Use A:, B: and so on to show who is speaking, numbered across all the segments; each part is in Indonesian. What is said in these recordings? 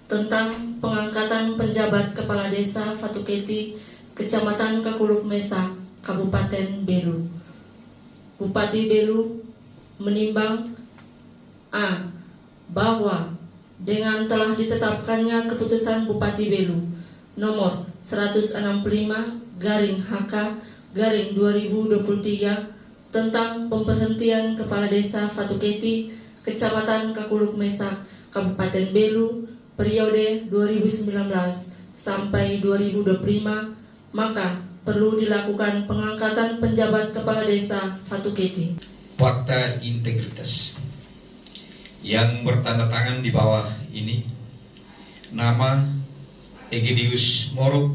A: tentang pengangkatan penjabat kepala desa Fatuketi, Kecamatan Kakuluk Mesak, Kabupaten Belu. Bupati Belu menimbang A. Bahwa dengan telah ditetapkannya keputusan Bupati Belu nomor 165/HK/2023 tentang pemberhentian Kepala Desa Fatuketi, Kecamatan Kakuluk Mesak, Kabupaten Belu, periode 2019 sampai 2025, maka perlu dilakukan pengangkatan penjabat Kepala Desa Fatuketi.
B: Fakta integritas yang bertanda tangan di bawah ini: nama Egidius Moruk,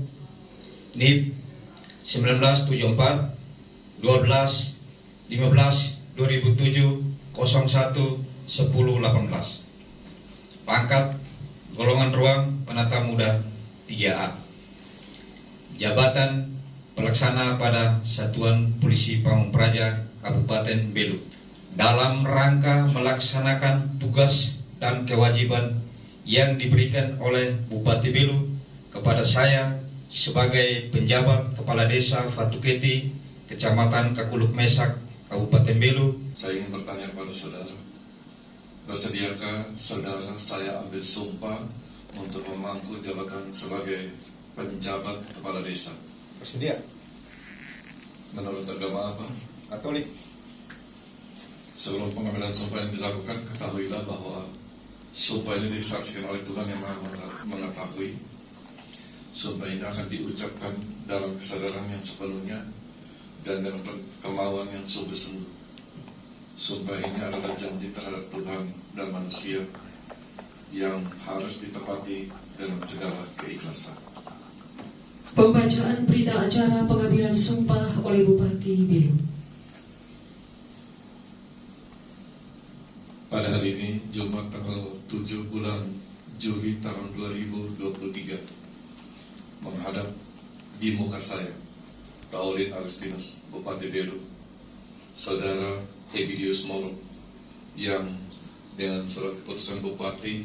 B: NIP 1974 12 15 2007 01 10 18, pangkat golongan ruang penata muda 3A, jabatan pelaksana pada Satuan Polisi Pamung Praja Kabupaten Belu, dalam rangka melaksanakan tugas dan kewajiban yang diberikan oleh Bupati Belu kepada saya sebagai penjabat Kepala Desa Fatuketi, Kecamatan Kakuluk Mesak, Kabupaten Belu.
C: Saya ingin bertanya kepada saudara, bersediakah saudara saya ambil sumpah untuk memangku jabatan sebagai penjabat kepala desa?
B: Bersedia.
C: Menurut agama apa?
B: Katolik.
C: Sebelum pengambilan sumpah yang dilakukan, ketahuilah bahwa sumpah ini disaksikan oleh Tuhan yang Maha Mengetahui. Sumpah ini akan diucapkan dalam kesadaran yang sepenuhnya dan dengan kemauan yang sungguh-sungguh. Sumpah ini adalah janji terhadap Tuhan dan manusia yang harus ditepati dengan segala keikhlasan.
D: Pembacaan berita acara pengambilan sumpah oleh Bupati Belu.
C: Pada hari ini, Jumat tanggal 7 bulan Juli tahun 2023, menghadap di muka saya, Taulin Agustinus, Bupati Belu, Saudara Egidius Moruk, yang dengan surat keputusan Bupati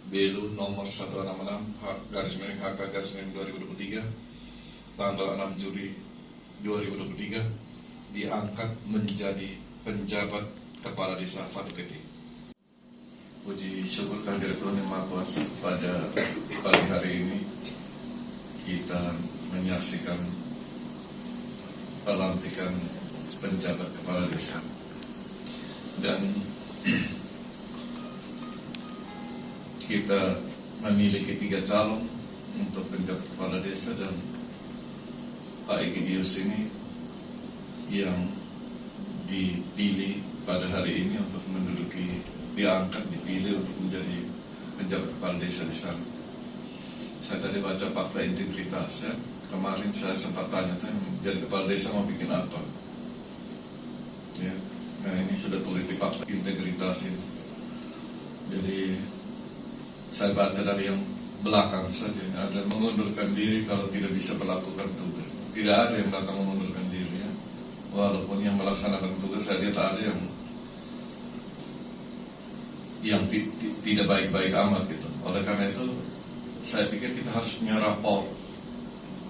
C: Belu nomor 166/HK/2023 tanggal 6 Juli 2023 diangkat menjadi penjabat Kepala Desa Fatuketi. Puji syukur kehadirat Tuhan Yang Maha Kuasa, pada pagi hari ini kita menyaksikan pelantikan penjabat kepala desa, dan kita memiliki 3 calon untuk penjabat kepala desa, dan Pak Egidius ini yang dipilih pada hari ini untuk diangkat, dipilih untuk menjadi penjabat kepala desa di sana. Saya tadi baca fakta integritas ya. Kemarin saya sempat tanya, jadi kepala desa mau bikin apa? Ya, nah ini sudah tulis di fakta integritas ini. Jadi saya baca dari yang belakang saja, ada mengundurkan diri kalau tidak bisa melakukan tugas. Tidak ada yang datang mengundurkan diri ya. Walaupun yang melaksanakan tugas saya lihat ada yang tidak baik-baik amat gitu. Oleh karena itu saya pikir kita harus punya rapor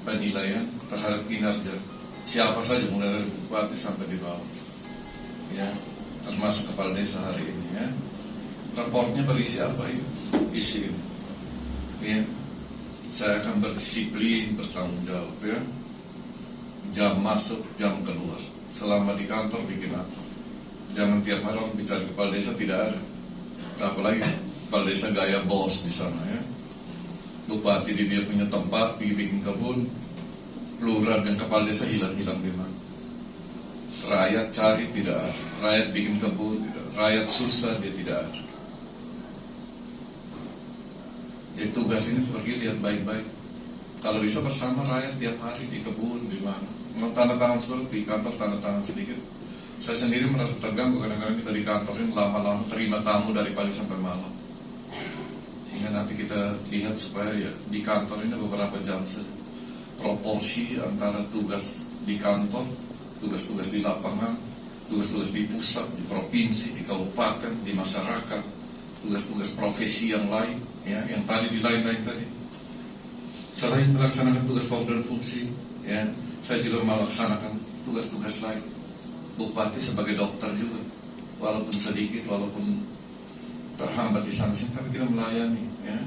C: penilaian terhadap kinerja siapa saja, mulai dari bupati sampai di bawah ya, termasuk kepala desa hari ini ya. Raportnya berisi apa ya? Isi ini ya, saya akan berdisiplin, bertanggung jawab ya, jam masuk jam keluar, selama di kantor bikin apa. Jangan tiap hari orang bicara kepala desa, tidak ada. Apalagi kepala desa gaya bos di sana ya. Bupati di dia punya tempat, bikin kebun, lurah dan kepala desa hilang-hilang di mana. Rakyat cari tidak ada, rakyat bikin kebun tidak ada, rakyat susah dia tidak ada. Jadi tugas ini pergi lihat baik-baik. Kalau bisa bersama rakyat tiap hari di kebun di mana. Tanda tangan surat di kantor, tanda tangan sedikit. Saya sendiri merasa terganggu kadang-kadang kita di kantor ini lama-lama terima tamu dari pagi sampai malam. Sehingga nanti kita lihat supaya ya di kantor ini beberapa jam saja. Proporsi antara tugas di kantor, tugas-tugas di lapangan, tugas-tugas di pusat, di provinsi, di kabupaten, di masyarakat, tugas-tugas profesi yang lain, ya, yang tadi di lain-lain tadi. Selain melaksanakan tugas pokok dan fungsi, ya, saya juga melaksanakan tugas-tugas lain. Bupati sebagai dokter juga, walaupun sedikit, walaupun terhambat di sana sini, tapi kita melayani, ya,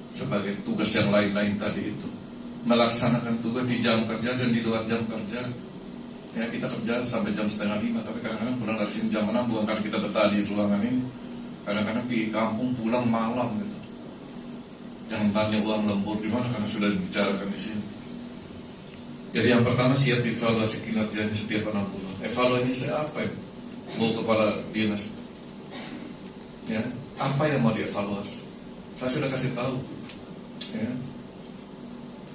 C: sebagai tugas yang lain-lain tadi itu. Melaksanakan tugas di jam kerja dan di luar jam kerja. Ya, kita kerja sampai jam 4:30, tapi kadang-kadang pulang dari sini jam 6, bukan karena kita betah di ruangan ini. Kadang-kadang di kampung pulang malam gitu. Jangan tanya uang lembur di mana, karena sudah dibicarakan di sini. Jadi yang pertama, siap dievaluasi kinerjanya setiap 6 bulan. Evaluasi apa ya? Mau kepala dinas, ya, apa yang mau dievaluasi? Saya sudah kasih tahu, ya.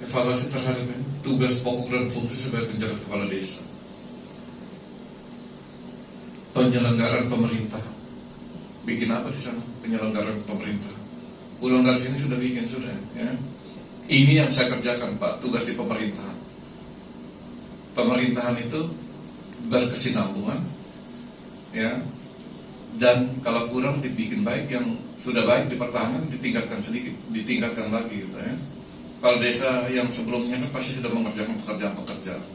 C: Evaluasi terhadap tugas pokok dan fungsi sebagai penjabat kepala desa. Penyelenggaraan pemerintah, bikin apa di sana? Penyelenggaraan pemerintah. Pulang dari sini sudah bikin, sudah, ya. Ini yang saya kerjakan, Pak, tugas di pemerintahan. Pemerintahan itu berkesinambungan, ya, dan kalau kurang dibikin baik, yang sudah baik dipertahankan, ditingkatkan sedikit, ditingkatkan lagi, gitu, ya. Kepala desa yang sebelumnya kan pasti sudah mengerjakan pekerjaan-pekerjaan.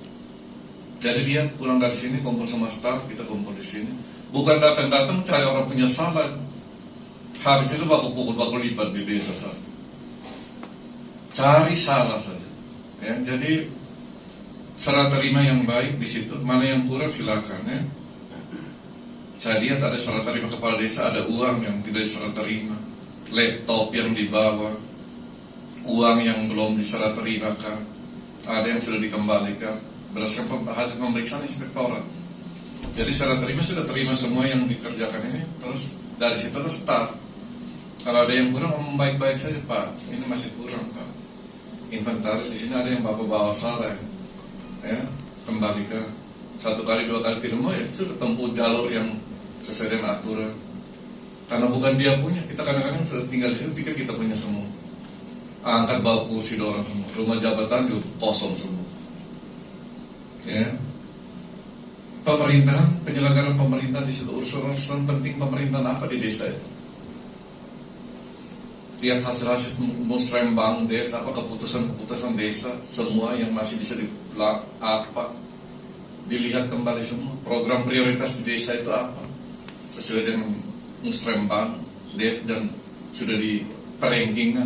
C: Jadi dia pulang dari sini, kumpul sama staf, kita kumpul di sini. Bukan datang-datang cari orang punya salah. Habis itu baku pukul, baku lipat di desa sana. Cari salah saja. Ya, jadi serah terima yang baik di situ. Mana yang kurang silakan, ya. Saya lihat ada serah terima kepala desa, ada uang yang tidak diserah terima, laptop yang dibawa, uang yang belum diserah terimakan, ada yang sudah dikembalikan berdasarkan hasil pemeriksaan inspektorat. Jadi serah terima sudah terima semua yang dikerjakan ini, terus dari situ terus start. Kalau ada yang kurang, baik-baik saja, Pak. Ini masih kurang, Pak. Inventaris di sini ada yang bapak bawa salah, ya, kembalikan. 1 kali 2 kali tidak mau, ya sudah tempuh jalur yang sesuai dengan aturan. Karena bukan dia punya, kita kadang-kadang sudah tinggal di sini pikir kita punya semua. Angkat bawa kursi dorong semua, rumah jabatan juga kosong semua. Ya, pemerintahan, penyelenggaraan pemerintahan di situ, urusan penting pemerintahan apa di desa itu. Lihat hasil-hasil musrembang desa, apa keputusan-keputusan desa, semua yang masih bisa apa, dilihat kembali semua. Program prioritas di desa itu apa, sesuai dengan musrembang desa dan sudah di ranking.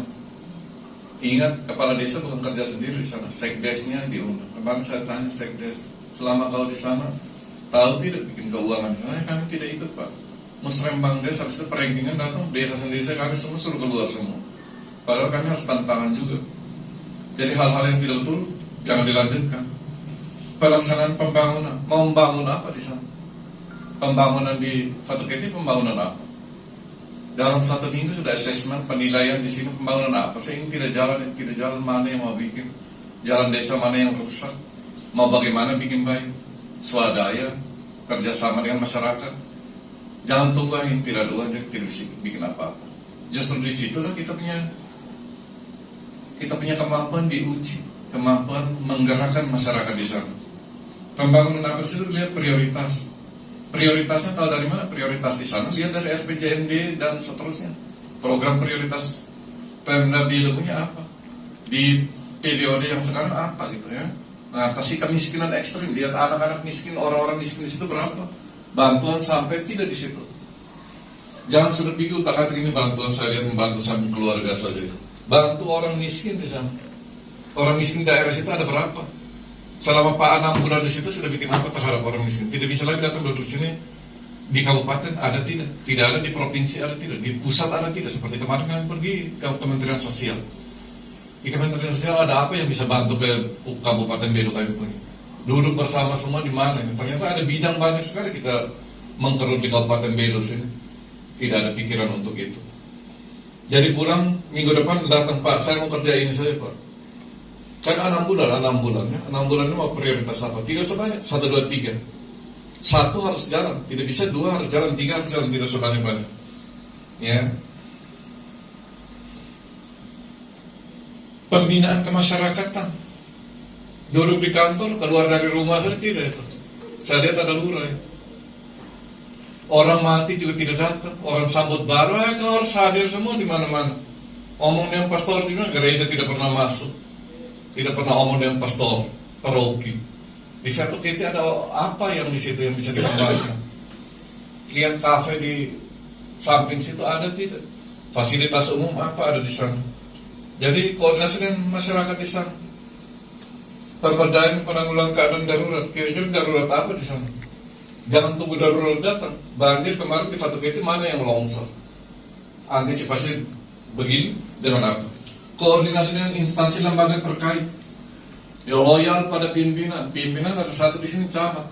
C: Ingat, kepala desa bukan kerja sendiri di sana, sekdesnya diundang. Kemarin saya tanya sekdes, selama kau di sana, tahu tidak bikin keuangan di sana? Kami tidak ikut, Pak. Musrembang desa, habis itu perankingan datang, desa sendiri kami semua suruh keluar semua. Padahal kami harus tantangan juga. Jadi hal-hal yang tidak betul jangan dilanjutkan. Pelaksanaan pembangunan, mau membangun apa di sana? Pembangunan di Fatuketi, pembangunan apa? Dalam 1 minggu sudah asesmen penilaian di sini pembangunan apa? Saya ini tidak jalan mana yang mau bikin, jalan desa mana yang rusak, mau bagaimana bikin baik, swadaya, kerjasama dengan masyarakat. Jangan tunggu yang tidak ada uang, tidak bisa bikin apa-apa. Justru di situlah kita punya kemampuan diuji, kemampuan menggerakkan masyarakat di sana. Pembangunan apa sih? Lihat prioritas. Prioritasnya tahu dari mana? Prioritas di sana lihat dari RPJMD dan seterusnya. Program prioritas Pemda Belu punya apa? Di periode yang sekarang apa gitu, ya? Mengatasi kemiskinan ekstrim. Lihat anak-anak miskin, orang-orang miskin di situ berapa? Bantuan sampai tidak di situ. Jangan sudah pikir utak-atik ini bantuan saya lihat membantu sampai keluarga saja. Bantu orang miskin di sana. Orang miskin daerah situ ada berapa? Selama Pak 6 bulan di situ sudah bikin apa terhadap orang miskin? Tidak bisa lagi datang duduk sini. Di kabupaten ada tidak? Tidak ada. Di provinsi ada tidak? Di pusat ada tidak? Seperti kemarin kami pergi ke Kementerian Sosial. Di Kementerian Sosial ada apa yang bisa bantu ke Kabupaten Belu kami punya? Duduk bersama semua di mana? Ternyata ada bidang banyak sekali kita mengkerut di Kabupaten Belu sini. Tidak ada pikiran untuk itu. Jadi pulang minggu depan datang, Pak, saya mau kerja ini saja, Pak. Kan 6 bulan ya. 6 bulan ini mau prioritas apa? Tidak sebanyak, 1, 2, 3. 1 harus jalan, tidak bisa 2 harus jalan, 3 harus jalan, tidak sebanyak-banyak. Ya. Pembinaan kemasyarakatan. Duduk di kantor, keluar dari rumah saja tidak. Saya lihat ada lurah. Orang mati juga tidak datang. Orang sambut baru, kau harus hadir semua di mana-mana. Omong dengan pastor juga, gereja tidak pernah masuk. Tidak pernah omong dengan pastor, paroki. Di satu kita ada apa yang di situ yang bisa dikembangkan? Lihat kafe di samping situ ada tidak? Fasilitas umum apa ada di sana? Jadi koordinasi dengan masyarakat di sana. Pemberdayaan penanggulangan keadaan darurat. Kira-kira darurat apa di sana? Jangan tunggu darurat datang. Banjir kemarin di Fatuketi mana yang longsor? Antisipasi begini dengan apa? Koordinasi dengan instansi lembaga terkait. Ya loyal pada pimpinan. Pimpinan ada satu di sini camat.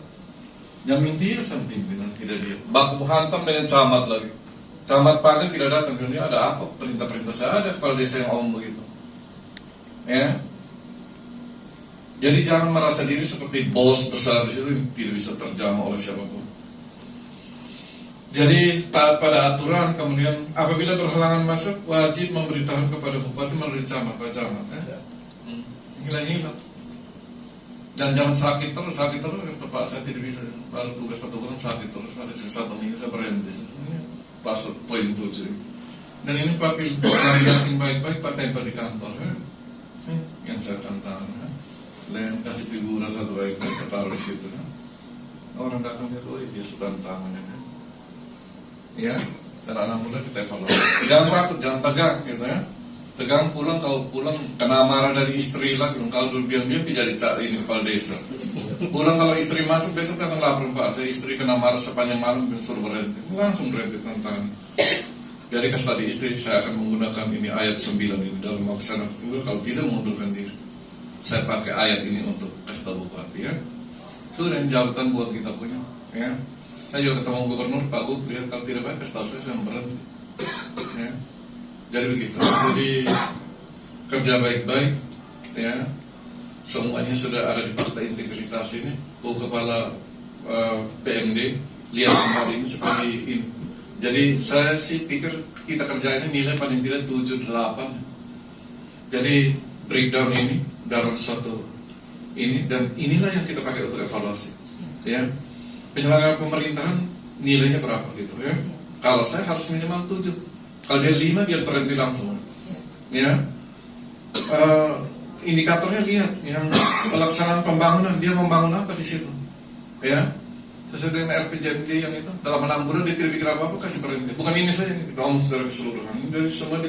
C: Jamin tidak sama pimpinan tidak dia. Baku hantam dengan camat lagi. Camat Pagan tidak datang. Dunia ada apa? Perintah-perintah saya ada kepala desa yang omong begitu. Ya. Jadi jangan merasa diri seperti bos besar di situ yang tidak bisa terjamah oleh siapapun. Jadi taat pada aturan, kemudian apabila berhalangan masuk wajib memberitahukan kepada bupati melalui camat, Pak Camat. Hilang-hilang. Dan jangan sakit terus kata Pak saya tidak bisa. Baru tugas 1 bulan sakit terus, ada sisa 1 minggu saya berhenti. Pas poin 7. Dan ini Pak mari dating baik-baik Pak tempel di kantor. Yang saya tantang. Lain kasih figura satu baik-baik taruh di situ. Orang datang dia dia sudah tangannya kan. Ya, dan anak muda kita evaluasi. Jangan takut, jangan tegang gitu ya. Tegang pulang, kau pulang kena marah dari istri lagi. Kalau dulu diam-diam dia jadi cari ini kepala desa. Pulang kalau istri masuk besok datang lapor Pak. Saya istri kena marah sepanjang malam dan suruh berhenti. Langsung berhenti tantangan. Jadi kasih tadi istri saya akan menggunakan ini ayat 9 ini dalam melaksanakan itu. Kalau tidak mengundurkan diri. Saya pakai ayat ini untuk kasih tahu bupati ya. Sudah jabatan buat kita punya ya. Saya juga ketemu gubernur Pak Gub, ya, kalau tidak baik kasih tahu saya berhenti ya. Jadi begitu. Jadi kerja baik-baik ya. Semuanya sudah ada di fakta integritas ini. Bu Kepala PMD lihat kembali ini seperti ini. Jadi saya sih pikir kita kerjain ini nilai paling tidak 7-8. Jadi breakdown ini dalam suatu ini, dan inilah yang kita pakai untuk evaluasi ya. Penyelenggaraan pemerintahan nilainya berapa gitu ya. Kalau saya harus minimal 7. Kalau dia 5 dia berhenti langsung ya. Indikatornya lihat yang pelaksanaan pembangunan, dia membangun apa di situ ya. Sesuai dengan RPJMD yang itu dalam 6 bulan dia tidak bikin apa-apa kasih berhenti. Bukan ini saja kita ngomong secara keseluruhan. Dari semua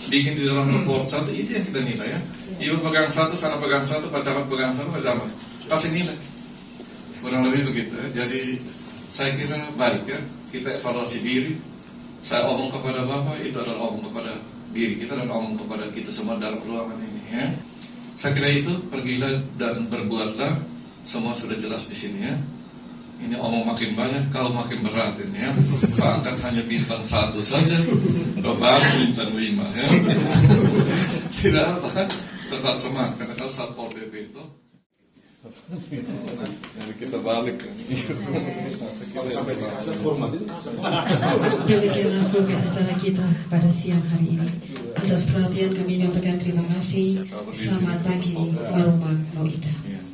C: bikin di dalam report satu, itu yang kita nilai ya. Ibu pegang satu, sana pegang satu, Pak Camat pegang satu, Pak Camat kasih nilai. Kurang lebih begitu ya. Jadi saya kira baik ya. Kita evaluasi diri. Saya omong kepada Bapak, itu adalah omong kepada diri kita dan omong kepada kita semua dalam ruangan ini ya. Saya kira itu, pergilah dan berbuatlah. Semua sudah jelas di sini ya. Ini omong makin banyak, kau makin berat ini ya. Pangkat hanya bintang 1 saja, beban bintang 5 ya. Tidak apa, tetap semangat karena kau Satpol PP itu. Jadi kita balik.
D: Demikianlah slogan acara kita pada siang hari ini. Atas perhatian kami menyampaikan terima kasih. Selamat pagi, warahmatullahi wabarakatuh.